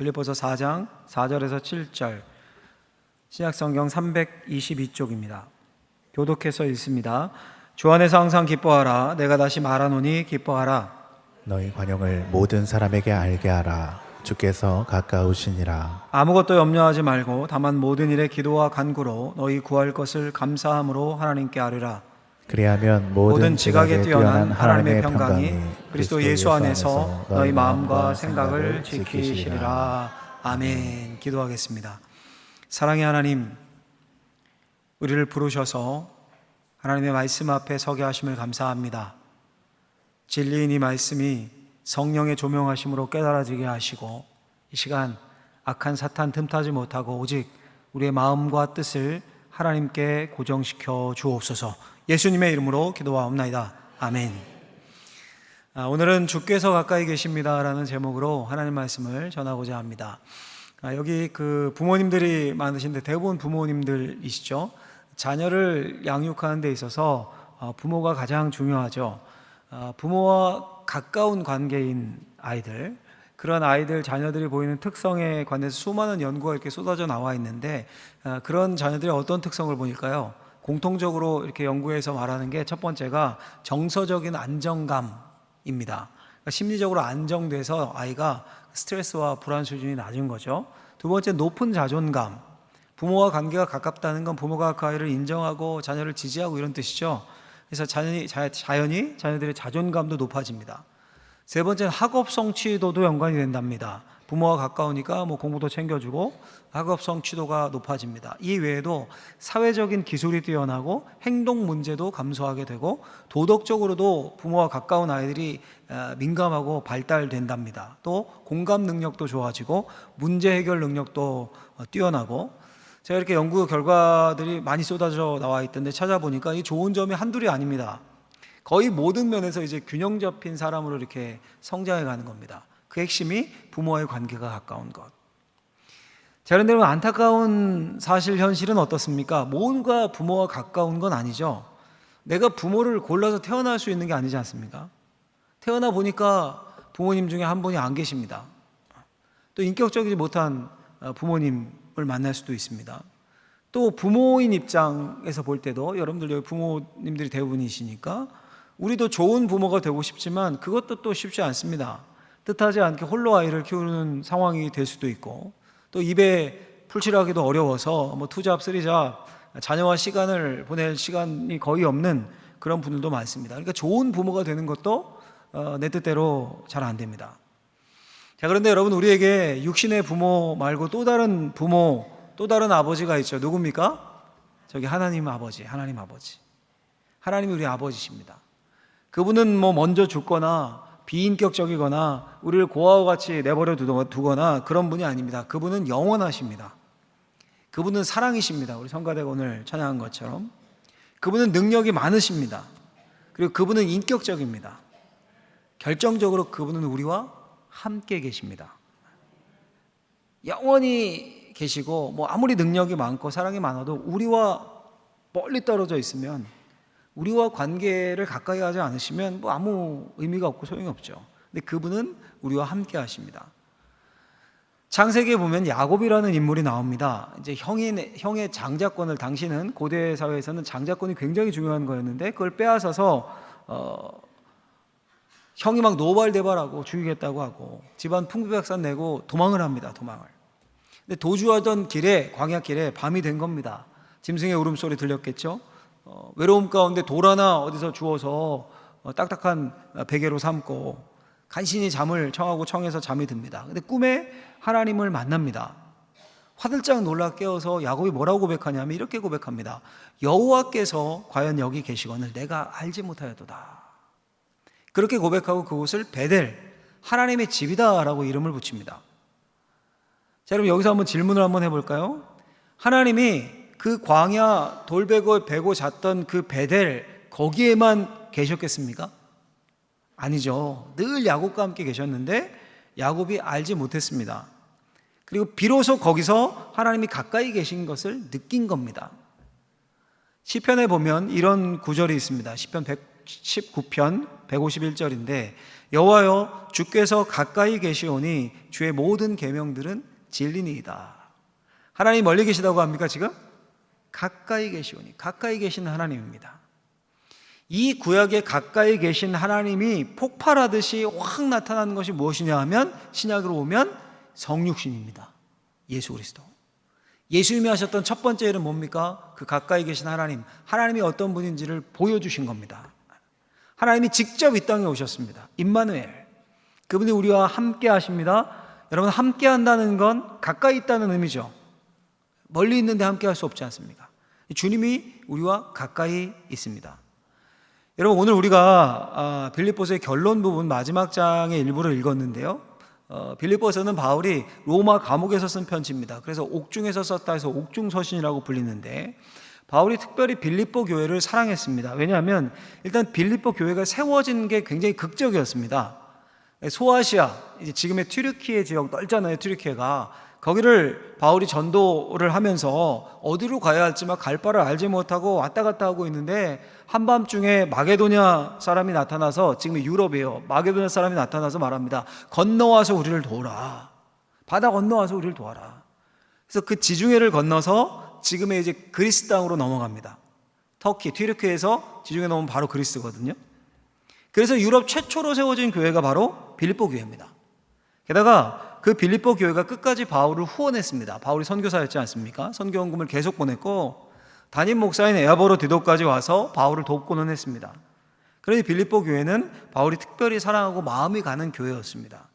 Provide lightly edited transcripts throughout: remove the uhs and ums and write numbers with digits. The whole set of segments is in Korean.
빌립보서 4장 4절에서 7절, 신약성경 322쪽입니다. 교독해서 읽습니다. 주 안에서 항상 기뻐하라. 내가 다시 말하노니 기뻐하라. 너희 관용을 모든 사람에게 알게 하라. 주께서 가까우시니라. 아무것도 염려하지 말고 다만 모든 일에 기도와 간구로 너희 구할 것을 감사함으로 하나님께 아뢰라. 그리하면 모든 지각에 뛰어난 하나님의 평강이 그리스도 예수 안에서 너희 마음과 생각을 지키시리라. 아멘. 기도하겠습니다. 사랑의 하나님, 우리를 부르셔서 하나님의 말씀 앞에 서게 하심을 감사합니다. 진리인 이 말씀이 성령의 조명하심으로 깨달아지게 하시고 이 시간 악한 사탄 틈타지 못하고 오직 우리의 마음과 뜻을 하나님께 고정시켜 주옵소서. 예수님의 이름으로 기도하옵나이다. 아멘. 오늘은 주께서 가까이 계십니다라는 제목으로 하나님 말씀을 전하고자 합니다. 여기 부모님들이 많으신데 대부분 부모님들이시죠. 자녀를 양육하는 데 있어서 부모가 가장 중요하죠. 부모와 가까운 관계인 아이들, 그런 아이들 자녀들이 보이는 특성에 관해서 수많은 연구가 이렇게 쏟아져 나와 있는데 그런 자녀들이 어떤 특성을 보일까요? 공통적으로 이렇게 연구해서 말하는 게 첫 번째가 정서적인 안정감입니다. 그러니까 심리적으로 안정돼서 아이가 스트레스와 불안 수준이 낮은 거죠. 두 번째, 높은 자존감. 부모와 관계가 가깝다는 건 부모가 그 아이를 인정하고 자녀를 지지하고 이런 뜻이죠. 그래서 자연히 자녀들의 자존감도 높아집니다. 세 번째는 학업 성취도도 연관이 된답니다. 부모와 가까우니까 공부도 챙겨주고 학업 성취도가 높아집니다. 이 외에도 사회적인 기술이 뛰어나고 행동 문제도 감소하게 되고 도덕적으로도 부모와 가까운 아이들이 민감하고 발달된답니다. 또 공감 능력도 좋아지고 문제 해결 능력도 뛰어나고, 제가 이렇게 연구 결과들이 많이 쏟아져 나와 있던데 찾아보니까 이 좋은 점이 한둘이 아닙니다. 거의 모든 면에서 이제 균형 잡힌 사람으로 이렇게 성장해 가는 겁니다. 그 핵심이 부모와의 관계가 가까운 것. 자, 그런데 안타까운 사실 현실은 어떻습니까? 모두가 부모와 가까운 건 아니죠. 내가 부모를 골라서 태어날 수 있는 게 아니지 않습니까? 태어나 보니까 부모님 중에 한 분이 안 계십니다. 또 인격적이지 못한 부모님을 만날 수도 있습니다. 또 부모인 입장에서 볼 때도, 여러분들 여기 부모님들이 대부분이시니까 우리도 좋은 부모가 되고 싶지만 그것도 또 쉽지 않습니다. 뜻하지 않게 홀로 아이를 키우는 상황이 될 수도 있고, 또 입에 풀칠하기도 어려워서 투잡, 쓰리잡, 자녀와 시간을 보낼 시간이 거의 없는 그런 분들도 많습니다. 그러니까 좋은 부모가 되는 것도 내 뜻대로 잘 안 됩니다. 자, 그런데 여러분, 우리에게 육신의 부모 말고 또 다른 부모, 또 다른 아버지가 있죠. 누굽니까? 저기 하나님 아버지. 하나님이 우리 아버지십니다. 그분은 먼저 죽거나 비인격적이거나 우리를 고아와 같이 내버려 두거나 그런 분이 아닙니다. 그분은 영원하십니다. 그분은 사랑이십니다. 우리 성가대가 오늘 찬양한 것처럼 그분은 능력이 많으십니다. 그리고 그분은 인격적입니다. 결정적으로 그분은 우리와 함께 계십니다. 영원히 계시고 아무리 능력이 많고 사랑이 많아도 우리와 멀리 떨어져 있으면, 우리와 관계를 가까이 하지 않으시면 아무 의미가 없고 소용이 없죠. 근데 그분은 우리와 함께 하십니다. 창세기에 보면 야곱이라는 인물이 나옵니다. 이제 형의 장자권을, 당시는 고대 사회에서는 장자권이 굉장히 중요한 거였는데 그걸 빼앗아서 형이 막 노발대발하고 죽이겠다고 하고 집안 풍비박산 내고 도망을 합니다. 근데 도주하던 길에, 광야길에 밤이 된 겁니다. 짐승의 울음소리 들렸겠죠. 외로움 가운데 돌 하나 어디서 주워서 딱딱한 베개로 삼고 간신히 잠을 청하고 청해서 잠이 듭니다. 근데 꿈에 하나님을 만납니다. 화들짝 놀라 깨어서 야곱이 뭐라고 고백하냐면 이렇게 고백합니다. 여호와께서 과연 여기 계시거늘 내가 알지 못하였도다. 그렇게 고백하고 그곳을 베델, 하나님의 집이다 라고 이름을 붙입니다. 자, 그럼 여기서 한번 질문을 한번 해볼까요? 하나님이 그 광야 돌베고 베고 잤던 그 베델, 거기에만 계셨겠습니까? 아니죠. 늘 야곱과 함께 계셨는데 야곱이 알지 못했습니다. 그리고 비로소 거기서 하나님이 가까이 계신 것을 느낀 겁니다. 시편에 보면 이런 구절이 있습니다. 시편 119편 151절인데 여호와여 주께서 가까이 계시오니 주의 모든 계명들은 진리니이다. 하나님 멀리 계시다고 합니까 지금? 가까이 계시오니, 가까이 계신 하나님입니다. 이 구약에 가까이 계신 하나님이 폭발하듯이 확 나타나는 것이 무엇이냐 하면 신약으로 오면 성육신입니다. 예수 그리스도. 예수님이 하셨던 첫 번째 일은 뭡니까? 그 가까이 계신 하나님, 하나님이 어떤 분인지를 보여주신 겁니다. 하나님이 직접 이 땅에 오셨습니다. 임마누엘, 그분이 우리와 함께 하십니다. 여러분, 함께 한다는 건 가까이 있다는 의미죠. 멀리 있는데 함께 할 수 없지 않습니까? 주님이 우리와 가까이 있습니다. 여러분, 오늘 우리가 빌립보서의 결론 부분 마지막 장의 일부를 읽었는데요, 빌립보서는 바울이 로마 감옥에서 쓴 편지입니다. 그래서 옥중에서 썼다 해서 옥중서신이라고 불리는데, 바울이 특별히 빌립보 교회를 사랑했습니다. 왜냐하면 일단 빌립보 교회가 세워진 게 굉장히 극적이었습니다. 소아시아, 이제 지금의 튀르키예 지역 넓잖아요. 튀르키예가. 거기를 바울이 전도를 하면서 어디로 가야 할지 막 갈 바를 알지 못하고 왔다 갔다 하고 있는데, 한밤중에 마게도냐 사람이 나타나서, 지금 유럽이에요. 마게도냐 사람이 나타나서 말합니다. 건너와서 우리를 도우라. 바다 건너와서 우리를 도와라. 그래서 그 지중해를 건너서 지금의 이제 그리스 땅으로 넘어갑니다. 터키, 튀르키예에서 지중해 넘으면 바로 그리스거든요. 그래서 유럽 최초로 세워진 교회가 바로 빌립보 교회입니다. 게다가 그 빌립보 교회가 끝까지 바울을 후원했습니다. 바울이 선교사였지 않습니까? 선교원금을 계속 보냈고, 담임 목사인 에아보로 디도까지 와서 바울을 돕고는 했습니다. 그러니 빌립보 교회는 바울이 특별히 사랑하고 마음이 가는 교회였습니다.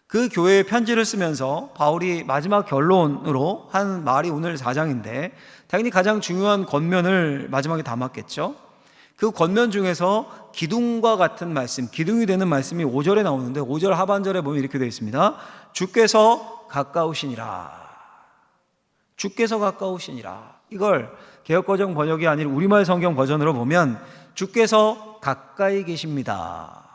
그 교회에 편지를 쓰면서 바울이 마지막 결론으로 한 말이 오늘 4장인데, 당연히 가장 중요한 권면을 마지막에 담았겠죠. 그 권면 중에서 기둥과 같은 말씀, 기둥이 되는 말씀이 5절에 나오는데, 5절 하반절에 보면 이렇게 되어 있습니다. 주께서 가까우시니라. 주께서 가까우시니라. 이걸 개역거정 번역이 아닌 우리말 성경 버전으로 보면 주께서 가까이 계십니다,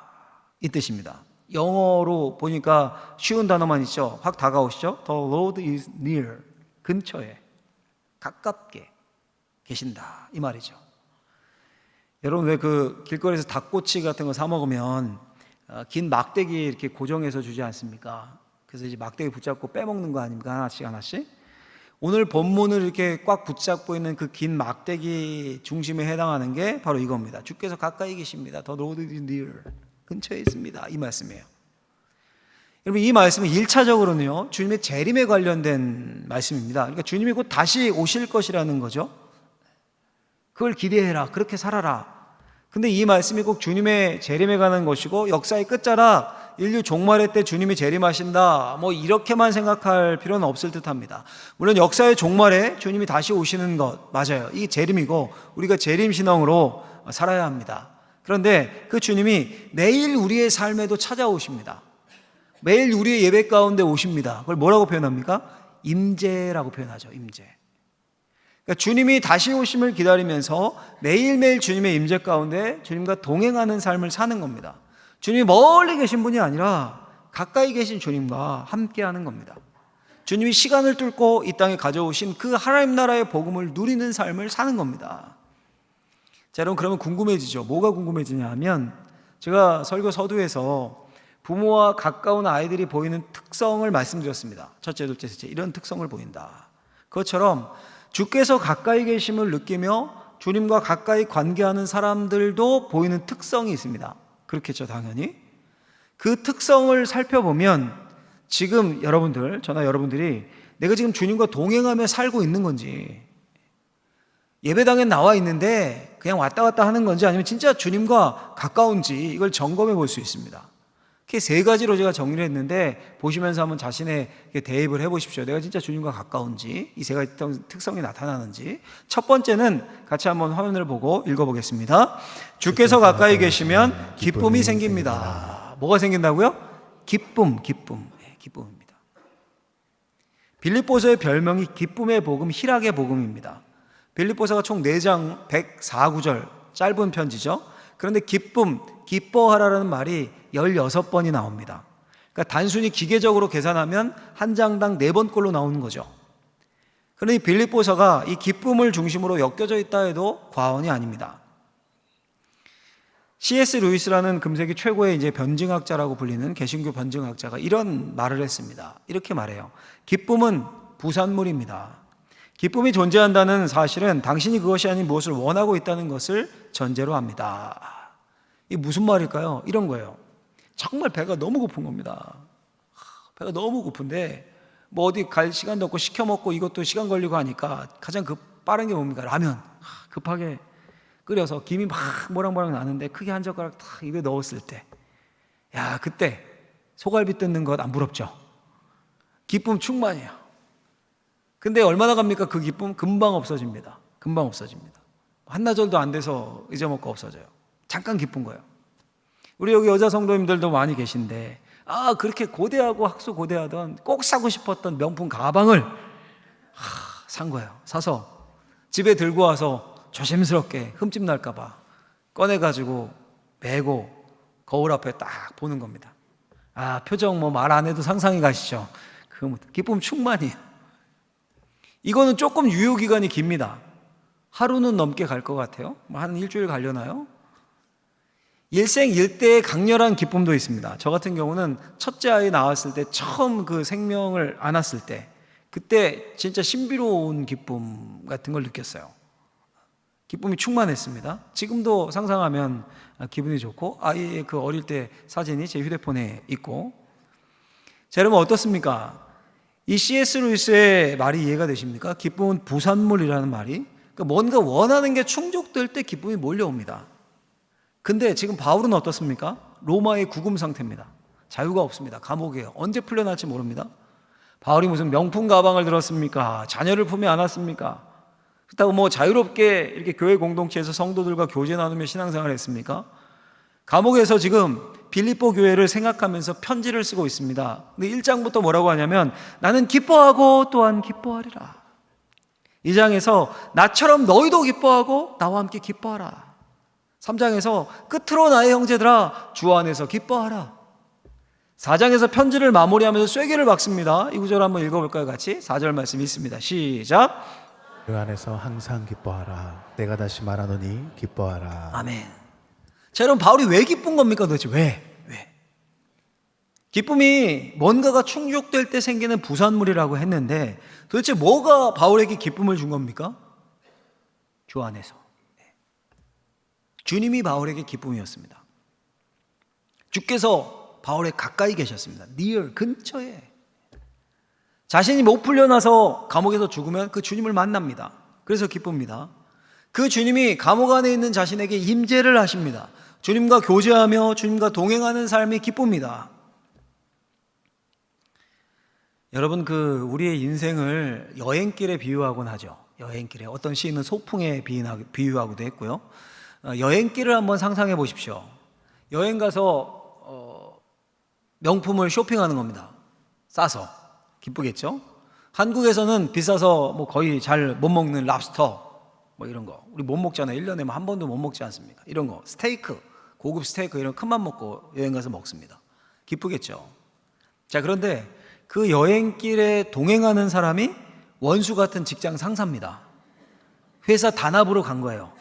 이 뜻입니다. 영어로 보니까 쉬운 단어만 있죠. 확 다가오시죠. The Lord is near. 근처에, 가깝게 계신다, 이 말이죠. 여러분, 왜 그 길거리에서 닭꼬치 같은 거 사 먹으면 긴 막대기 이렇게 고정해서 주지 않습니까? 그래서 이제 막대기 붙잡고 빼먹는 거 아닙니까? 하나씩 하나씩. 오늘 본문을 이렇게 꽉 붙잡고 있는 그 긴 막대기 중심에 해당하는 게 바로 이겁니다. 주께서 가까이 계십니다. The Lord is near. 근처에 있습니다, 이 말씀이에요. 여러분, 이 말씀은 1차적으로는요 주님의 재림에 관련된 말씀입니다. 그러니까 주님이 곧 다시 오실 것이라는 거죠. 그걸 기대해라, 그렇게 살아라. 근데 이 말씀이 꼭 주님의 재림에 관한 것이고, 역사의 끝자락, 인류 종말의 때 주님이 재림하신다, 뭐 이렇게만 생각할 필요는 없을 듯합니다. 물론 역사의 종말에 주님이 다시 오시는 것 맞아요. 이게 재림이고 우리가 재림신앙으로 살아야 합니다. 그런데 그 주님이 매일 우리의 삶에도 찾아오십니다. 매일 우리의 예배 가운데 오십니다. 그걸 뭐라고 표현합니까? 임재라고 표현하죠. 임재. 그러니까 주님이 다시 오심을 기다리면서 매일매일 주님의 임재 가운데 주님과 동행하는 삶을 사는 겁니다. 주님이 멀리 계신 분이 아니라 가까이 계신 주님과 함께하는 겁니다. 주님이 시간을 뚫고 이 땅에 가져오신 그 하나님 나라의 복음을 누리는 삶을 사는 겁니다. 자, 여러분, 그러면 궁금해지죠. 뭐가 궁금해지냐 하면, 제가 설교 서두에서 부모와 가까운 아이들이 보이는 특성을 말씀드렸습니다. 첫째, 둘째, 셋째, 이런 특성을 보인다. 그것처럼 주께서 가까이 계심을 느끼며 주님과 가까이 관계하는 사람들도 보이는 특성이 있습니다. 그렇겠죠, 당연히. 그 특성을 살펴보면 지금 여러분들, 저나 여러분들이 내가 지금 주님과 동행하며 살고 있는 건지, 예배당에 나와 있는데 그냥 왔다 갔다 하는 건지, 아니면 진짜 주님과 가까운지, 이걸 점검해 볼 수 있습니다. 이렇게 세 가지로 제가 정리를 했는데, 보시면서 한번 자신의 대입을 해보십시오. 내가 진짜 주님과 가까운지, 이 세 가지 특성이 나타나는지. 첫 번째는 같이 한번 화면을 보고 읽어보겠습니다. 주께서 가까이 계시면 기쁨이 생깁니다. 뭐가 생긴다고요? 기쁨입니다. 빌립보서의 별명이 기쁨의 복음, 희락의 복음입니다. 빌립보서가 총 4장 104구절 짧은 편지죠. 그런데 기뻐하라는 말이 16번이 나옵니다. 그러니까 단순히 기계적으로 계산하면 한 장당 4번꼴로 나오는 거죠. 그러니 빌립보서가 이 기쁨을 중심으로 엮여져 있다 해도 과언이 아닙니다. C.S. 루이스라는 금세기 최고의 이제 변증학자라고 불리는 개신교 변증학자가 이런 말을 했습니다. 이렇게 말해요. 기쁨은 부산물입니다. 기쁨이 존재한다는 사실은 당신이 그것이 아닌 무엇을 원하고 있다는 것을 전제로 합니다. 이게 무슨 말일까요? 이런 거예요. 정말 배가 너무 고픈 겁니다. 배가 너무 고픈데 뭐 어디 갈 시간도 없고 시켜 먹고 이것도 시간 걸리고 하니까 가장 빠른 게 뭡니까? 라면. 급하게 끓여서 김이 막 모락모락 나는데 크게 한 젓가락 탁 입에 넣었을 때, 야, 그때 소갈비 뜯는 것 안 부럽죠? 기쁨 충만이에요. 근데 얼마나 갑니까? 그 기쁨 금방 없어집니다. 금방 없어집니다. 한나절도 안 돼서 잊어먹고 없어져요. 잠깐 기쁜 거예요. 우리 여기 여자 성도님들도 많이 계신데, 그렇게 고대하고 학수 고대하던 꼭 사고 싶었던 명품 가방을 산 거예요. 사서 집에 들고 와서 조심스럽게 흠집 날까봐 꺼내가지고 메고 거울 앞에 딱 보는 겁니다. 표정 뭐 말 안 해도 상상이 가시죠? 그 기쁨 충만이에요. 이거는 조금 유효기간이 깁니다. 하루는 넘게 갈 것 같아요. 한 일주일 가려나요? 일생일대의 강렬한 기쁨도 있습니다. 저 같은 경우는 첫째 아이 낳았을 때 처음 그 생명을 안았을 때 그때 진짜 신비로운 기쁨 같은 걸 느꼈어요. 기쁨이 충만했습니다. 지금도 상상하면 기분이 좋고 아이의 그 어릴 때 사진이 제 휴대폰에 있고. 자, 여러분 어떻습니까? 이 C.S. 루이스의 말이 이해가 되십니까? 기쁨은 부산물이라는 말이, 그러니까 뭔가 원하는 게 충족될 때 기쁨이 몰려옵니다. 근데 지금 바울은 어떻습니까? 로마의 구금 상태입니다. 자유가 없습니다. 감옥이에요. 언제 풀려날지 모릅니다. 바울이 무슨 명품 가방을 들었습니까? 자녀를 품에 안았습니까? 그렇다고 뭐 자유롭게 이렇게 교회 공동체에서 성도들과 교제 나누며 신앙생활을 했습니까? 감옥에서 지금 빌립보 교회를 생각하면서 편지를 쓰고 있습니다. 근데 1장부터 뭐라고 하냐면 나는 기뻐하고 또한 기뻐하리라. 2장에서 나처럼 너희도 기뻐하고 나와 함께 기뻐하라. 3장에서 끝으로 나의 형제들아 주 안에서 기뻐하라. 4장에서 편지를 마무리하면서 쐐기를 박습니다. 이 구절 한번 읽어볼까요? 같이 4절 말씀 있습니다. 시작. 그 안에서 항상 기뻐하라. 내가 다시 말하노니 기뻐하라. 아멘. 자, 여러분 바울이 왜 기쁜 겁니까? 도대체 왜? 기쁨이 뭔가가 충족될 때 생기는 부산물이라고 했는데 도대체 뭐가 바울에게 기쁨을 준 겁니까? 주 안에서. 주님이 바울에게 기쁨이었습니다. 주께서 바울에 가까이 계셨습니다. near, 근처에. 자신이 못 풀려나서 감옥에서 죽으면 그 주님을 만납니다. 그래서 기쁩니다. 그 주님이 감옥 안에 있는 자신에게 임재를 하십니다. 주님과 교제하며 주님과 동행하는 삶이 기쁩니다. 여러분, 우리의 인생을 여행길에 비유하곤 하죠. 여행길에. 어떤 시인은 소풍에 비유하기도 했고요. 여행길을 한번 상상해 보십시오. 여행 가서 명품을 쇼핑하는 겁니다. 싸서. 기쁘겠죠? 한국에서는 비싸서 뭐 거의 잘 못 먹는 랍스터 뭐 이런 거. 우리 못 먹잖아요. 1년에 한 번도 못 먹지 않습니까? 이런 거. 스테이크, 고급 스테이크 이런 큰맘 먹고 여행 가서 먹습니다. 기쁘겠죠? 자, 그런데 그 여행길에 동행하는 사람이 원수 같은 직장 상사입니다. 회사 단합으로 간 거예요.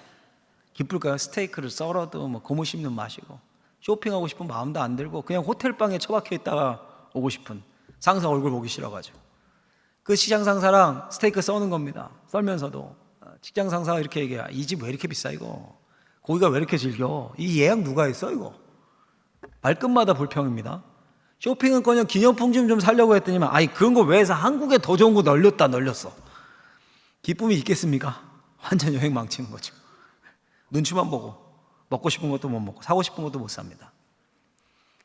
기쁠까요? 스테이크를 썰어도 뭐 고무 씹는 맛이고 쇼핑하고 싶은 마음도 안 들고 그냥 호텔방에 처박혀 있다가 오고 싶은 상사 얼굴 보기 싫어가지고 그 시장 상사랑 스테이크 써는 겁니다. 썰면서도 직장 상사가 이렇게 얘기해요. 이 집 왜 이렇게 비싸 이거? 고기가 왜 이렇게 질겨? 이 예약 누가 했어 이거? 말끝마다 불평입니다. 쇼핑은커녕 기념품 좀 살려고 했더니만 그런 거 왜 해서 한국에 더 좋은 거 널렸어. 기쁨이 있겠습니까? 완전 여행 망치는 거죠. 눈치만 보고 먹고 싶은 것도 못 먹고 사고 싶은 것도 못 삽니다.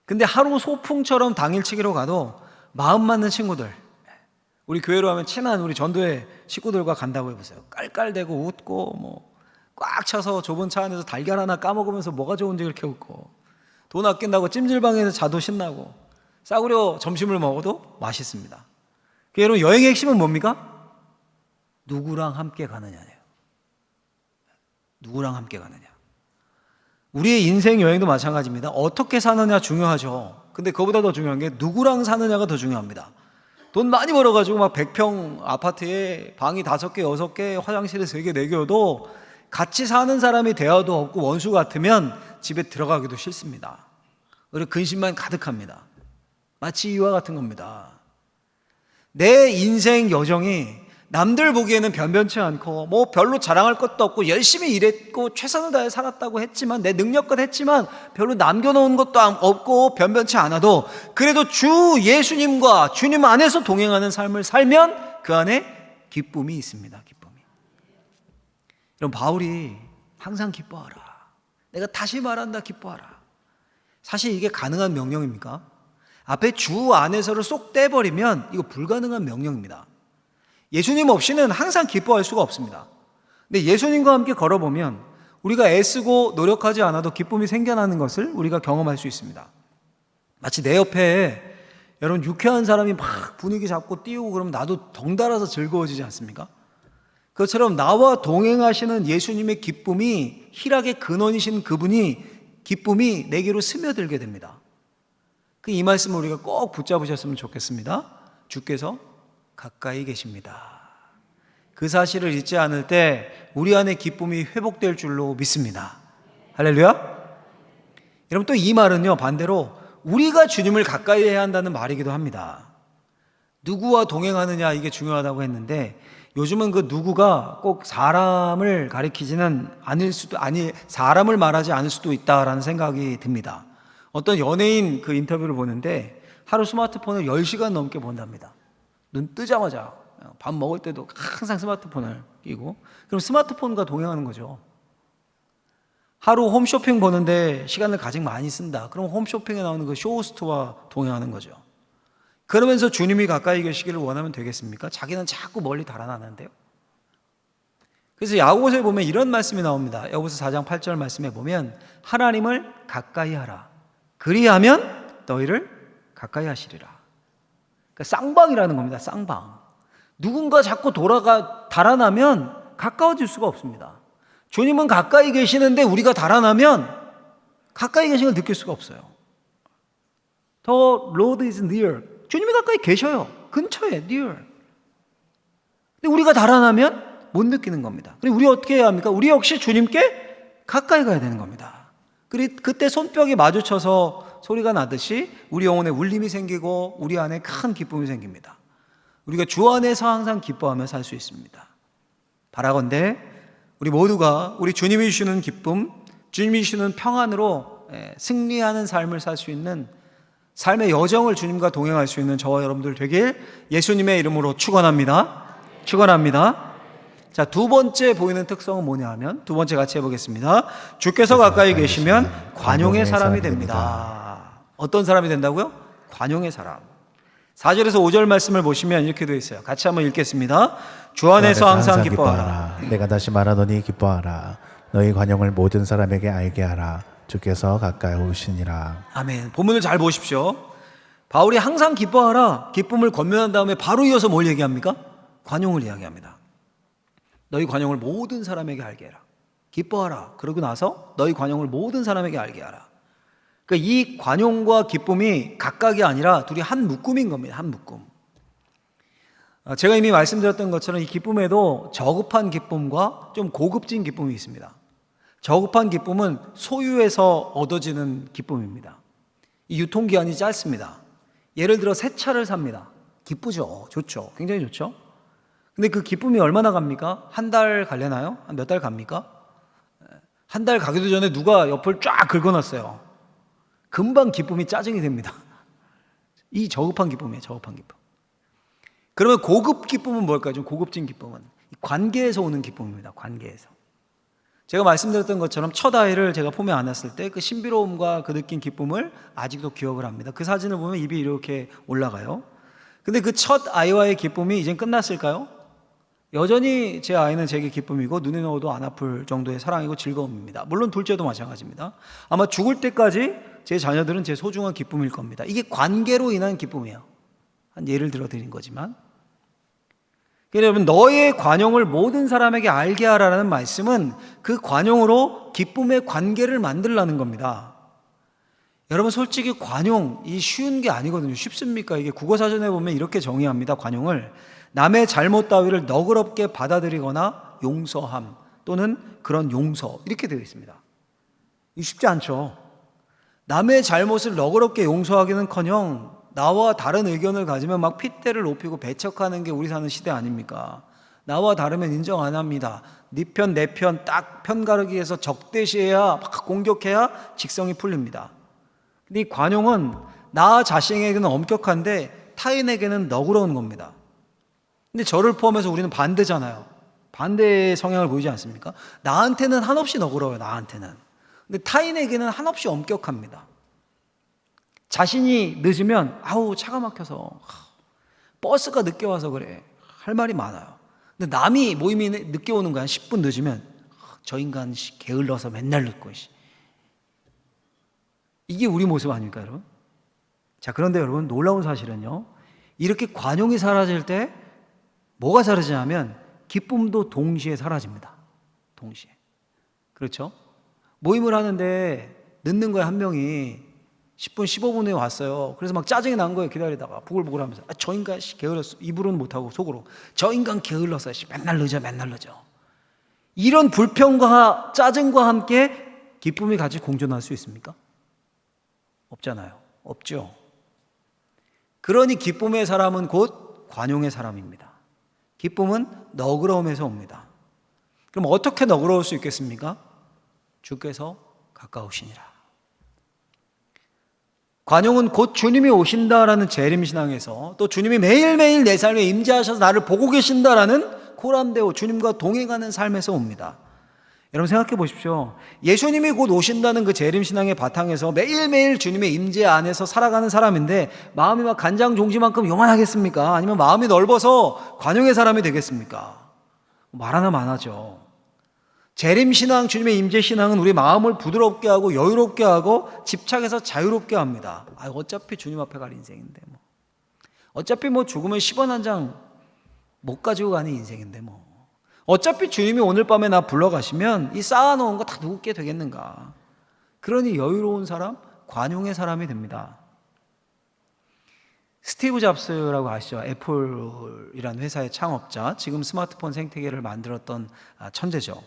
근데 하루 소풍처럼 당일치기로 가도 마음 맞는 친구들, 우리 교회로 하면 친한 우리 전도회 식구들과 간다고 해보세요. 깔깔대고 웃고 뭐 꽉 차서 좁은 차 안에서 달걀 하나 까먹으면서 뭐가 좋은지 그렇게 웃고 돈 아낀다고 찜질방에서 자도 신나고 싸구려 점심을 먹어도 맛있습니다. 여러분 여행의 핵심은 뭡니까? 누구랑 함께 가느냐예요. 누구랑 함께 가느냐. 우리의 인생 여행도 마찬가지입니다. 어떻게 사느냐 중요하죠. 근데 그보다 더 중요한 게 누구랑 사느냐가 더 중요합니다. 돈 많이 벌어가지고 막 100평 아파트에 방이 5개, 6개, 화장실에 3개, 4개여도 같이 사는 사람이 대화도 없고 원수 같으면 집에 들어가기도 싫습니다. 오히려 근심만 가득합니다. 마치 이와 같은 겁니다. 내 인생 여정이 남들 보기에는 변변치 않고 뭐 별로 자랑할 것도 없고 열심히 일했고 최선을 다해 살았다고 했지만, 내 능력껏 했지만 별로 남겨놓은 것도 없고 변변치 않아도 그래도 주 예수님과 주님 안에서 동행하는 삶을 살면 그 안에 기쁨이 있습니다. 기쁨이. 여러분, 바울이 항상 기뻐하라, 내가 다시 말한다 기뻐하라. 사실 이게 가능한 명령입니까? 앞에 주 안에서를 쏙 떼버리면 이거 불가능한 명령입니다. 예수님 없이는 항상 기뻐할 수가 없습니다. 근데 예수님과 함께 걸어보면 우리가 애쓰고 노력하지 않아도 기쁨이 생겨나는 것을 우리가 경험할 수 있습니다. 마치 내 옆에 여러분 유쾌한 사람이 막 분위기 잡고 띄우고 그러면 나도 덩달아서 즐거워지지 않습니까? 그것처럼 나와 동행하시는 예수님의 기쁨이, 희락의 근원이신 그분이 기쁨이 내게로 스며들게 됩니다. 이 말씀을 우리가 꼭 붙잡으셨으면 좋겠습니다. 주께서 가까이 계십니다. 그 사실을 잊지 않을 때 우리 안에 기쁨이 회복될 줄로 믿습니다. 할렐루야. 여러분, 또 이 말은요, 반대로 우리가 주님을 가까이 해야 한다는 말이기도 합니다. 누구와 동행하느냐, 이게 중요하다고 했는데 요즘은 그 누구가 꼭 사람을 가리키지는 않을 수도, 사람을 말하지 않을 수도 있다라는 생각이 듭니다. 어떤 연예인 그 인터뷰를 보는데 하루 스마트폰을 10시간 넘게 본답니다. 눈 뜨자마자 밥 먹을 때도 항상 스마트폰을 끼고, 그럼 스마트폰과 동행하는 거죠. 하루 홈쇼핑 보는데 시간을 가장 많이 쓴다. 그럼 홈쇼핑에 나오는 그 쇼호스트와 동행하는 거죠. 그러면서 주님이 가까이 계시기를 원하면 되겠습니까? 자기는 자꾸 멀리 달아나는데요. 그래서 야고보서에 보면 이런 말씀이 나옵니다. 야고보서 4장 8절 말씀에 보면 하나님을 가까이 하라, 그리하면 너희를 가까이 하시리라. 그러니까 쌍방이라는 겁니다. 쌍방. 누군가 자꾸 달아나면 가까워질 수가 없습니다. 주님은 가까이 계시는데 우리가 달아나면 가까이 계신 걸 느낄 수가 없어요. The Lord is near. 주님이 가까이 계셔요. 근처에, near. 근데 우리가 달아나면 못 느끼는 겁니다. 그리고 우리 어떻게 해야 합니까? 우리 역시 주님께 가까이 가야 되는 겁니다. 그때 손뼉이 마주쳐서 소리가 나듯이 우리 영혼에 울림이 생기고 우리 안에 큰 기쁨이 생깁니다. 우리가 주 안에서 항상 기뻐하며 살 수 있습니다. 바라건대 우리 모두가 우리 주님이 주시는 기쁨, 주님이 주시는 평안으로 승리하는 삶을 살 수 있는 삶의 여정을 주님과 동행할 수 있는 저와 여러분들 되길 예수님의 이름으로 축원합니다. 축원합니다. 자, 두 번째 보이는 특성은 뭐냐 하면, 두 번째 같이 해보겠습니다. 주께서 가까이 계시면 관용의 사람이 됩니다. 어떤 사람이 된다고요? 관용의 사람. 4절에서 5절 말씀을 보시면 이렇게 되어 있어요. 같이 한번 읽겠습니다. 주 안에서 항상 기뻐하라. 내가 다시 말하노니 기뻐하라. 너희 관용을 모든 사람에게 알게 하라. 주께서 가까이 오시니라. 아멘. 본문을 잘 보십시오. 바울이 항상 기뻐하라, 기쁨을 권면한 다음에 바로 이어서 뭘 얘기합니까? 관용을 이야기합니다. 너희 관용을 모든 사람에게 알게 해라. 기뻐하라. 그러고 나서 너희 관용을 모든 사람에게 알게 하라. 그러니까 이 관용과 기쁨이 각각이 아니라 둘이 한 묶음인 겁니다. 한 묶음. 제가 이미 말씀드렸던 것처럼 이 기쁨에도 저급한 기쁨과 좀 고급진 기쁨이 있습니다. 저급한 기쁨은 소유에서 얻어지는 기쁨입니다. 이 유통기한이 짧습니다. 예를 들어 새 차를 삽니다. 기쁘죠. 좋죠. 굉장히 좋죠. 근데 그 기쁨이 얼마나 갑니까? 한 달 갈려나요? 한 몇 달 갑니까? 한 달 가기도 전에 누가 옆을 쫙 긁어놨어요. 금방 기쁨이 짜증이 됩니다. 이 저급한 기쁨이에요. 저급한 기쁨. 그러면 고급 기쁨은 뭘까요? 좀 고급진 기쁨은 관계에서 오는 기쁨입니다. 관계에서. 제가 말씀드렸던 것처럼 첫 아이를 제가 품에 안았을 때 그 신비로움과 그 느낀 기쁨을 아직도 기억을 합니다. 그 사진을 보면 입이 이렇게 올라가요. 근데 그 첫 아이와의 기쁨이 이젠 끝났을까요? 여전히 제 아이는 제게 기쁨이고 눈에 넣어도 안 아플 정도의 사랑이고 즐거움입니다. 물론 둘째도 마찬가지입니다. 아마 죽을 때까지 제 자녀들은 제 소중한 기쁨일 겁니다. 이게 관계로 인한 기쁨이에요. 한 예를 들어 드린 거지만, 여러분, 너의 관용을 모든 사람에게 알게 하라는 말씀은 그 관용으로 기쁨의 관계를 만들라는 겁니다. 여러분, 솔직히 관용, 이 쉬운 게 아니거든요. 쉽습니까? 이게 국어사전에 보면 이렇게 정의합니다. 관용을 남의 잘못 따위를 너그럽게 받아들이거나 용서함 또는 그런 용서, 이렇게 되어 있습니다. 이 쉽지 않죠. 남의 잘못을 너그럽게 용서하기는커녕 나와 다른 의견을 가지면 막 핏대를 높이고 배척하는 게 우리 사는 시대 아닙니까? 나와 다르면 인정 안 합니다. 네 편, 내 편 딱 편가르기 위해서 적대시해야 막 공격해야 직성이 풀립니다. 근데 이 관용은 나 자신에게는 엄격한데 타인에게는 너그러운 겁니다. 근데 저를 포함해서 우리는 반대잖아요. 반대의 성향을 보이지 않습니까? 나한테는 한없이 너그러워요. 나한테는. 근데 타인에게는 한없이 엄격합니다. 자신이 늦으면 아우 차가 막혀서 버스가 늦게 와서 그래 할 말이 많아요. 근데 남이 모임이 늦게 오는 거야. 10분 늦으면 저 인간 게을러서 맨날 늦고. 이게 우리 모습 아닙니까 여러분? 자, 그런데 여러분 놀라운 사실은요, 이렇게 관용이 사라질 때 뭐가 사라지냐면 기쁨도 동시에 사라집니다. 동시에. 그렇죠? 모임을 하는데 늦는 거야. 한 명이 10분 15분 후에 왔어요. 그래서 막 짜증이 난 거예요. 기다리다가 부글부글 하면서 저 인간 게을렀어. 입으로는 못하고 속으로 저 인간 게을렀어. 맨날 늦어. 이런 불평과 짜증과 함께 기쁨이 같이 공존할 수 있습니까? 없잖아요. 없죠. 그러니 기쁨의 사람은 곧 관용의 사람입니다. 기쁨은 너그러움에서 옵니다. 그럼 어떻게 너그러울 수 있겠습니까? 주께서 가까우시니라. 관용은 곧 주님이 오신다라는 재림신앙에서, 또 주님이 매일매일 내 삶에 임재하셔서 나를 보고 계신다라는 코람데오, 주님과 동행하는 삶에서 옵니다. 여러분 생각해 보십시오. 예수님이 곧 오신다는 그 재림신앙의 바탕에서 매일매일 주님의 임재 안에서 살아가는 사람인데 마음이 막 간장종지만큼 요만하겠습니까? 아니면 마음이 넓어서 관용의 사람이 되겠습니까? 말 하나 많아죠. 재림신앙, 주님의 임재신앙은 우리 마음을 부드럽게 하고 여유롭게 하고 집착해서 자유롭게 합니다. 어차피 주님 앞에 갈 인생인데 어차피 죽으면 10원 한 장 못 가지고 가는 인생인데 어차피 주님이 오늘 밤에 나 불러가시면 이 쌓아놓은 거 다 누구게 되겠는가. 그러니 여유로운 사람, 관용의 사람이 됩니다. 스티브 잡스라고 아시죠? 애플이라는 회사의 창업자, 지금 스마트폰 생태계를 만들었던 천재죠.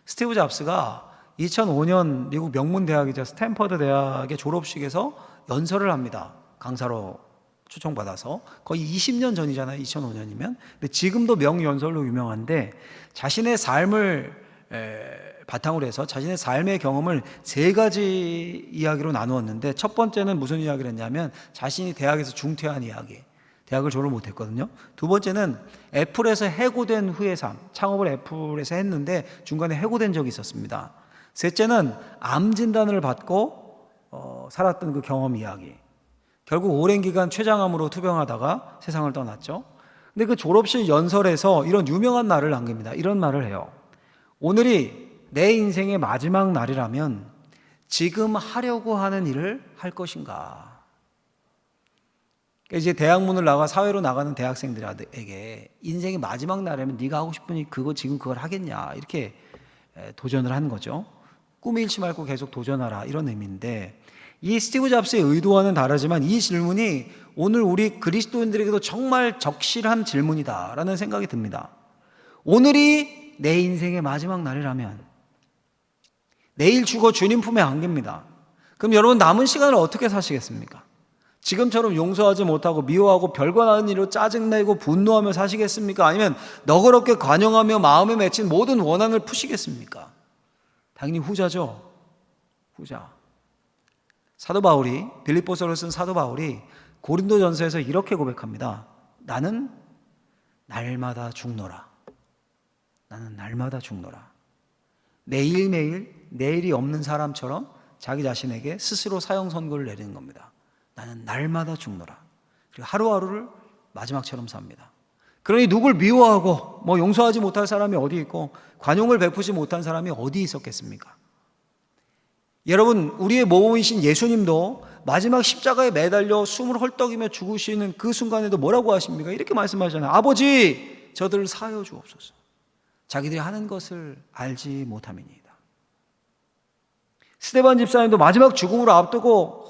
스티브 잡스가 2005년 미국 명문대학이죠. 스탠퍼드 대학의 졸업식에서 연설을 합니다. 강사로 초청받아서. 거의 20년 전이잖아요. 2005년이면. 근데 지금도 명연설로 유명한데 자신의 삶을 바탕으로 해서 자신의 삶의 경험을 3가지 이야기로 나누었는데, 첫 번째는 무슨 이야기를 했냐면 자신이 대학에서 중퇴한 이야기. 대학을 졸업 못했거든요. 두 번째는 애플에서 해고된 후의 삶. 창업을 애플에서 했는데 중간에 해고된 적이 있었습니다. 셋째는 암 진단을 받고 살았던 그 경험 이야기. 결국 오랜 기간 췌장암으로 투병하다가 세상을 떠났죠. 근데 그 졸업식 연설에서 이런 유명한 말을 남깁니다. 이런 말을 해요. 오늘이 내 인생의 마지막 날이라면 지금 하려고 하는 일을 할 것인가? 이제 대학문을 나가 사회로 나가는 대학생들에게 인생의 마지막 날이면 네가 하고 싶으니 지금 그걸 하겠냐, 이렇게 도전을 하는 거죠. 꿈을 잃지 말고 계속 도전하라, 이런 의미인데, 이 스티브 잡스의 의도와는 다르지만 이 질문이 오늘 우리 그리스도인들에게도 정말 적실한 질문이다라는 생각이 듭니다. 오늘이 내 인생의 마지막 날이라면 내일 죽어 주님 품에 안깁니다. 그럼 여러분 남은 시간을 어떻게 사시겠습니까? 지금처럼 용서하지 못하고 미워하고 별거 아닌 일로 짜증내고 분노하며 사시겠습니까? 아니면 너그럽게 관용하며 마음에 맺힌 모든 원한을 푸시겠습니까? 당연히 후자죠. 후자. 사도 바울이, 빌립보서를 쓴 사도 바울이 고린도전서에서 이렇게 고백합니다. 나는 날마다 죽노라. 나는 날마다 죽노라. 매일매일 내일이 없는 사람처럼 자기 자신에게 스스로 사형 선고를 내리는 겁니다. 나는 날마다 죽노라. 그리고 하루하루를 마지막처럼 삽니다. 그러니 누굴 미워하고 용서하지 못할 사람이 어디 있고 관용을 베푸지 못한 사람이 어디 있었겠습니까? 여러분, 우리의 모범이신 예수님도 마지막 십자가에 매달려 숨을 헐떡이며 죽으시는 그 순간에도 뭐라고 하십니까? 이렇게 말씀하잖아요. 아버지, 저들을 사하여 주옵소서. 자기들이 하는 것을 알지 못함이니이다. 스데반 집사님도 마지막 죽음으로 앞두고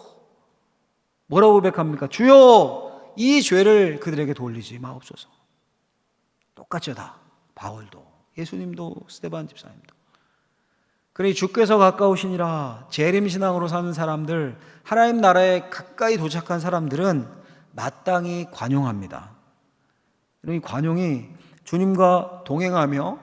뭐라고 고백합니까? 주여, 이 죄를 그들에게 돌리지 마옵소서. 똑같죠, 다. 바울도, 예수님도, 스데반 집사님도. 그러니 주께서 가까우시니라. 재림신앙으로 사는 사람들, 하나님 나라에 가까이 도착한 사람들은 마땅히 관용합니다. 그러니 관용이 주님과 동행하며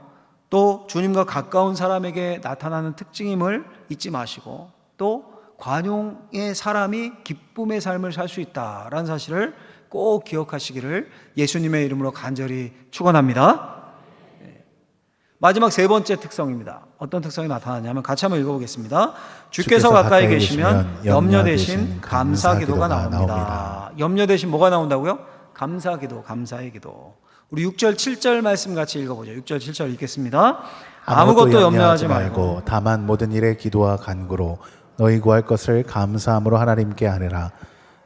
또 주님과 가까운 사람에게 나타나는 특징임을 잊지 마시고, 또 관용의 사람이 기쁨의 삶을 살 수 있다라는 사실을 꼭 기억하시기를 예수님의 이름으로 간절히 축원합니다. 마지막 세 번째 특성입니다. 어떤 특성이 나타나냐면 같이 한번 읽어보겠습니다. 주께서 가까이 계시면 염려 대신 감사 기도가 나옵니다. 염려 대신 뭐가 나온다고요? 감사 기도, 감사의 기도. 우리 6절 7절 말씀 같이 읽어보죠. 6절 7절 읽겠습니다. 아무것도 염려하지 말고 다만 모든 일에 기도와 간구로 너희 구할 것을 감사함으로 하나님께 아뢰라.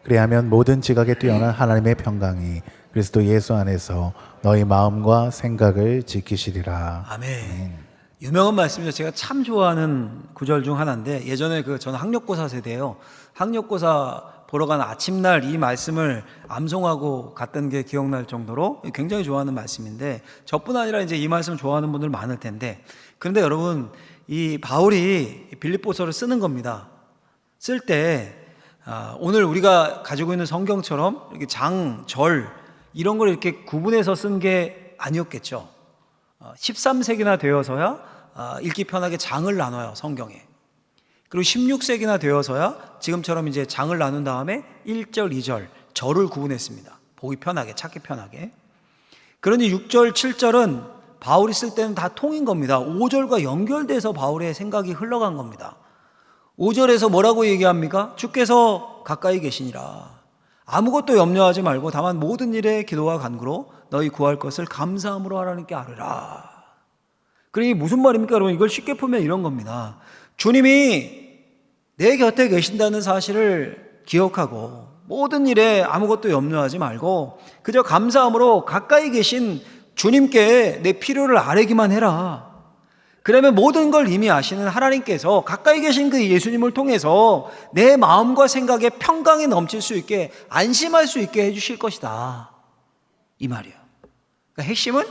그리하면 모든 지각에 뛰어난 하나님의 평강이 그리스도 예수 안에서 너희 마음과 생각을 지키시리라. 아멘. 유명한 말씀이죠. 제가 참 좋아하는 구절 중 하나인데, 예전에 저는 학력고사 세대예요. 학력고사 보러 간 아침날 이 말씀을 암송하고 갔던 게 기억날 정도로 굉장히 좋아하는 말씀인데, 저뿐 아니라 이제 이 말씀 좋아하는 분들 많을 텐데, 그런데 여러분, 이 바울이 빌립보서를 쓰는 겁니다. 쓸 때 오늘 우리가 가지고 있는 성경처럼 이렇게 장, 절 이런 걸 이렇게 구분해서 쓴 게 아니었겠죠. 13세기나 되어서야 읽기 편하게 장을 나눠요, 성경에. 그리고 16세기나 되어서야 지금처럼 이제 장을 나눈 다음에 1절, 2절, 절을 구분했습니다. 보기 편하게, 찾기 편하게. 그러니 6절, 7절은 바울이 쓸 때는 다 통인 겁니다. 5절과 연결돼서 바울의 생각이 흘러간 겁니다. 5절에서 뭐라고 얘기합니까? 주께서 가까이 계시니라. 아무것도 염려하지 말고 다만 모든 일에 기도와 간구로 너희 구할 것을 감사함으로 하나님께 아뢰라. 그러니 무슨 말입니까, 여러분? 이걸 쉽게 풀면 이런 겁니다. 주님이 내 곁에 계신다는 사실을 기억하고 모든 일에 아무것도 염려하지 말고 그저 감사함으로 가까이 계신 주님께 내 필요를 아뢰기만 해라. 그러면 모든 걸 이미 아시는 하나님께서 가까이 계신 그 예수님을 통해서 내 마음과 생각에 평강이 넘칠 수 있게, 안심할 수 있게 해주실 것이다, 이 말이에요. 그러니까 핵심은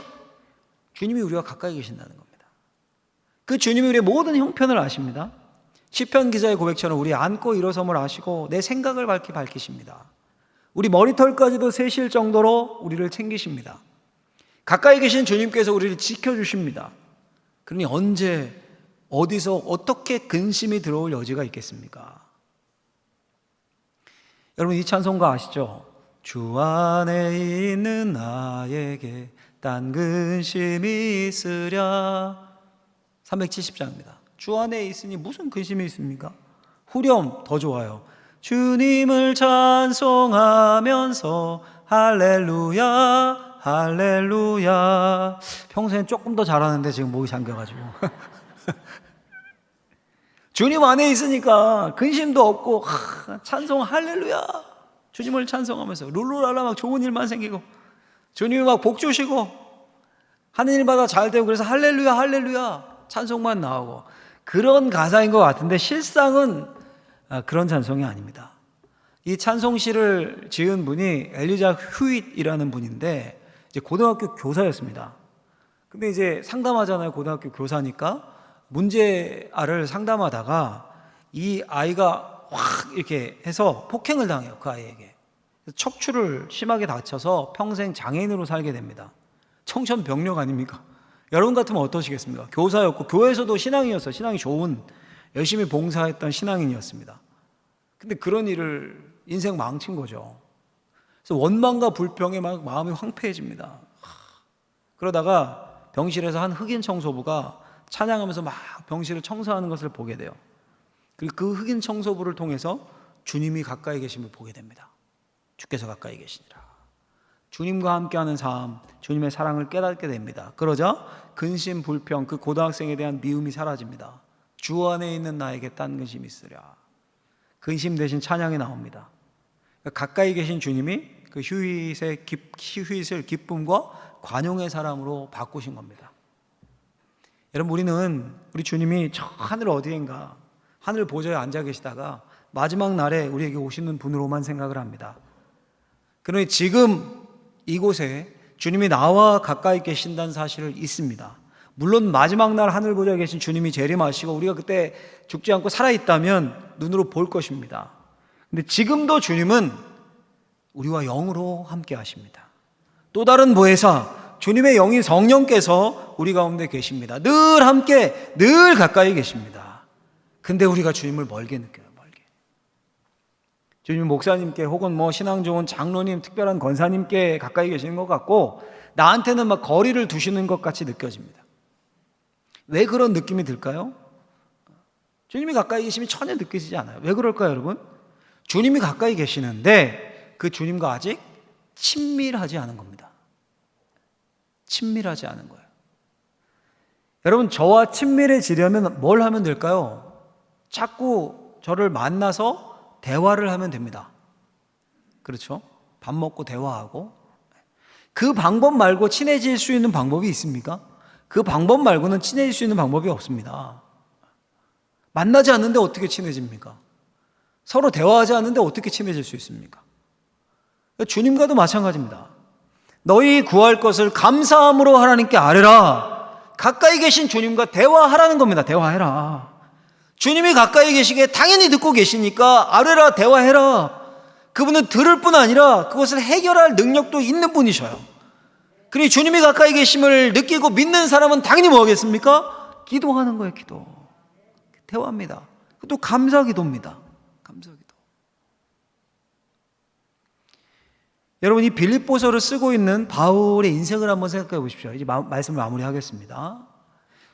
주님이 우리와 가까이 계신다는 겁니다. 그 주님이 우리의 모든 형편을 아십니다. 시편 기자의 고백처럼 우리 앉고 일어섬을 아시고 내 생각을 밝히십니다. 우리 머리털까지도 세실 정도로 우리를 챙기십니다. 가까이 계신 주님께서 우리를 지켜주십니다. 그러니 언제 어디서 어떻게 근심이 들어올 여지가 있겠습니까? 여러분, 이 찬송가 아시죠? 주 안에 있는 나에게 딴 근심이 있으랴. 370장입니다. 주 안에 있으니 무슨 근심이 있습니까? 후렴 더 좋아요. 주님을 찬송하면서 할렐루야 할렐루야. 평소엔 조금 더 잘하는데 지금 목이 잠겨가지고 주님 안에 있으니까 근심도 없고 찬송 할렐루야. 주님을 찬송하면서 룰루랄라 막 좋은 일만 생기고 주님이 막 복 주시고 하는 일마다 잘 되고, 그래서 할렐루야 할렐루야 찬송만 나오고, 그런 가사인 것 같은데 실상은 그런 찬송이 아닙니다. 이 찬송시를 지은 분이 엘리자 휴잇이라는 분인데 이제 고등학교 교사였습니다. 근데 이제 상담하잖아요. 고등학교 교사니까 문제아를 상담하다가 이 아이가 확 이렇게 해서 폭행을 당해요. 그 아이에게. 척추를 심하게 다쳐서 평생 장애인으로 살게 됩니다. 청천벽력 아닙니까? 여러분 같으면 어떠시겠습니까? 교사였고 교회에서도 신앙이었어요. 신앙이 좋은, 열심히 봉사했던 신앙인이었습니다. 근데 그런 일을 인생 망친 거죠. 그래서 원망과 불평에 막 마음이 황폐해집니다. 그러다가 병실에서 한 흑인 청소부가 찬양하면서 막 병실을 청소하는 것을 보게 돼요. 그리고 그 흑인 청소부를 통해서 주님이 가까이 계심을 보게 됩니다. 주께서 가까이 계시니라. 주님과 함께하는 삶, 주님의 사랑을 깨닫게 됩니다. 그러자 근심, 불평, 그 고등학생에 대한 미움이 사라집니다. 주 안에 있는 나에게 딴 근심이 있으랴. 근심 대신 찬양이 나옵니다. 가까이 계신 주님이 그 휴잇을 기쁨과 관용의 사람으로 바꾸신 겁니다. 여러분, 우리 주님이 저 하늘 어디인가, 하늘 보좌에 앉아 계시다가 마지막 날에 우리에게 오시는 분으로만 생각을 합니다. 그러니 지금 이곳에 주님이 나와 가까이 계신다는 사실을 잊습니다. 물론 마지막 날 하늘 보좌에 계신 주님이 재림하시고 우리가 그때 죽지 않고 살아있다면 눈으로 볼 것입니다. 근데 지금도 주님은 우리와 영으로 함께 하십니다. 또 다른 보혜사 주님의 영인 성령께서 우리 가운데 계십니다. 늘 함께 늘 가까이 계십니다. 근데 우리가 주님을 멀게 느껴요. 멀게. 주님 목사님께 혹은 신앙 좋은 장로님 특별한 권사님께 가까이 계시는 것 같고 나한테는 막 거리를 두시는 것 같이 느껴집니다. 왜 그런 느낌이 들까요? 주님이 가까이 계시면 전혀 느껴지지 않아요. 왜 그럴까요, 여러분? 주님이 가까이 계시는데 그 주님과 아직 친밀하지 않은 겁니다. 친밀하지 않은 거예요. 여러분, 저와 친밀해지려면 뭘 하면 될까요? 자꾸 저를 만나서 대화를 하면 됩니다. 그렇죠? 밥 먹고 대화하고. 그 방법 말고 친해질 수 있는 방법이 있습니까? 그 방법 말고는 친해질 수 있는 방법이 없습니다. 만나지 않는데 어떻게 친해집니까? 서로 대화하지 않는데 어떻게 친해질 수 있습니까? 주님과도 마찬가지입니다. 너희 구할 것을 감사함으로 하나님께 아뢰라. 가까이 계신 주님과 대화하라는 겁니다. 대화해라. 주님이 가까이 계시기에 당연히 듣고 계시니까 아뢰라, 대화해라. 그분은 들을 뿐 아니라 그것을 해결할 능력도 있는 분이셔요. 그리고 주님이 가까이 계심을 느끼고 믿는 사람은 당연히 뭐 하겠습니까? 기도하는 거예요. 기도. 대화합니다. 또 감사 기도입니다. 감사 기도. 여러분, 이 빌립보서를 쓰고 있는 바울의 인생을 한번 생각해 보십시오. 이제 말씀을 마무리하겠습니다.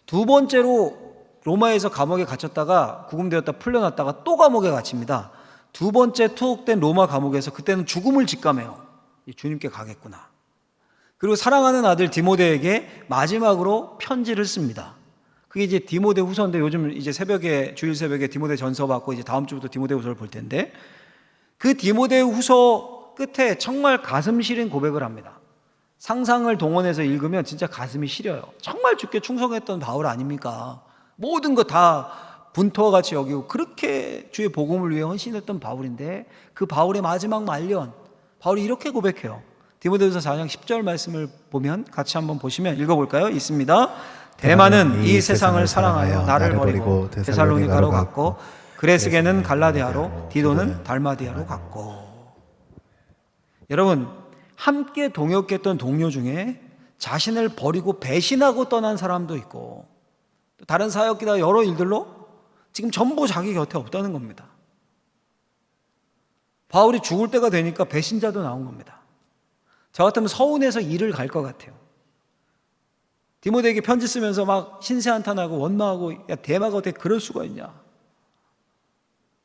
두 번째로 로마에서 감옥에 갇혔다가 구금되었다 풀려났다가 또 감옥에 갇힙니다. 두 번째 투옥된 로마 감옥에서 그때는 죽음을 직감해요. 주님께 가겠구나. 그리고 사랑하는 아들 디모데에게 마지막으로 편지를 씁니다. 그게 이제 디모데 후서인데 요즘 이제 주일 새벽에 디모데 전서 받고 이제 다음 주부터 디모데 후서를 볼 텐데 그 디모데 후서 끝에 정말 가슴 시린 고백을 합니다. 상상을 동원해서 읽으면 진짜 가슴이 시려요. 정말 주께 충성했던 바울 아닙니까? 모든 거 다 분토와 같이 여기고 그렇게 주의 복음을 위해 헌신했던 바울인데 그 바울의 마지막 말년 바울이 이렇게 고백해요. 디모데후서 4장 10절 말씀을 보면 같이 한번 보시면 읽어볼까요? 있습니다. 대만은 이 세상을 사랑하여 나를 버리고 데살로니가로 갔고 그레스게는 갈라디아로 디도는 달마디아로 갔고. 여러분, 함께 동역했던 동료 중에 자신을 버리고 배신하고 떠난 사람도 있고 또 다른 사역이나 여러 일들로 지금 전부 자기 곁에 없다는 겁니다. 바울이 죽을 때가 되니까 배신자도 나온 겁니다. 저 같으면 서운해서 일을 갈 것 같아요. 디모데에게 편지 쓰면서 막 신세한탄하고 원망하고 야 대마가 어떻게 그럴 수가 있냐.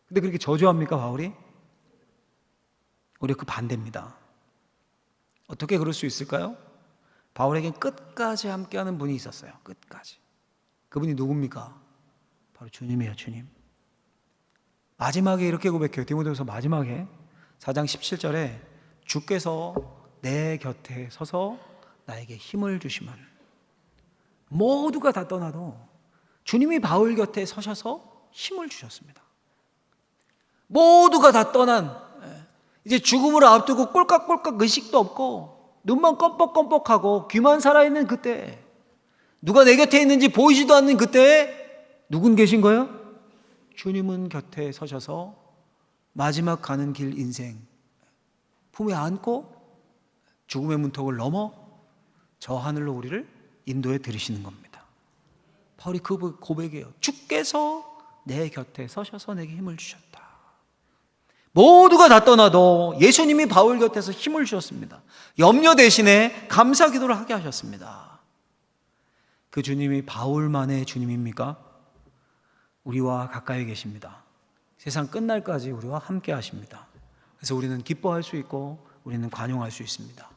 근데 그렇게 저주합니까 바울이? 오히려 그 반대입니다. 어떻게 그럴 수 있을까요? 바울에겐 끝까지 함께하는 분이 있었어요. 끝까지. 그분이 누굽니까? 바로 주님이에요. 주님. 마지막에 이렇게 고백해요. 디모데후서 마지막에 4장 17절에 주께서 내 곁에 서서 나에게 힘을 주시면 모두가 다 떠나도 주님이 바울 곁에 서셔서 힘을 주셨습니다. 모두가 다 떠난 이제 죽음을 앞두고 꼴깍꼴깍 의식도 없고 눈만 껌뻑껌뻑하고 귀만 살아있는 그때 누가 내 곁에 있는지 보이지도 않는 그때에 누군 계신 거예요? 주님은 곁에 서셔서 마지막 가는 길 인생 품에 안고 죽음의 문턱을 넘어 저 하늘로 우리를 인도해 들이시는 겁니다. 바울이 그 고백이에요. 주께서 내 곁에 서셔서 내게 힘을 주셨다. 모두가 다 떠나도 예수님이 바울 곁에서 힘을 주셨습니다. 염려 대신에 감사 기도를 하게 하셨습니다. 그 주님이 바울만의 주님입니까? 우리와 가까이 계십니다. 세상 끝날까지 우리와 함께 하십니다. 그래서 우리는 기뻐할 수 있고 우리는 관용할 수 있습니다.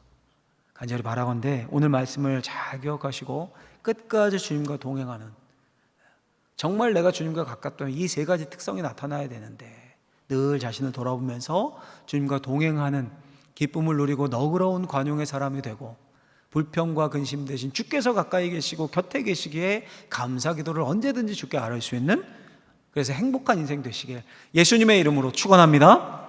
간절히 바라건대 오늘 말씀을 잘 기억하시고 끝까지 주님과 동행하는, 정말 내가 주님과 가깝다면 이 세 가지 특성이 나타나야 되는데 늘 자신을 돌아보면서 주님과 동행하는 기쁨을 누리고 너그러운 관용의 사람이 되고 불평과 근심 대신 주께서 가까이 계시고 곁에 계시기에 감사 기도를 언제든지 주께 아뢰 수 있는, 그래서 행복한 인생 되시길 예수님의 이름으로 축원합니다.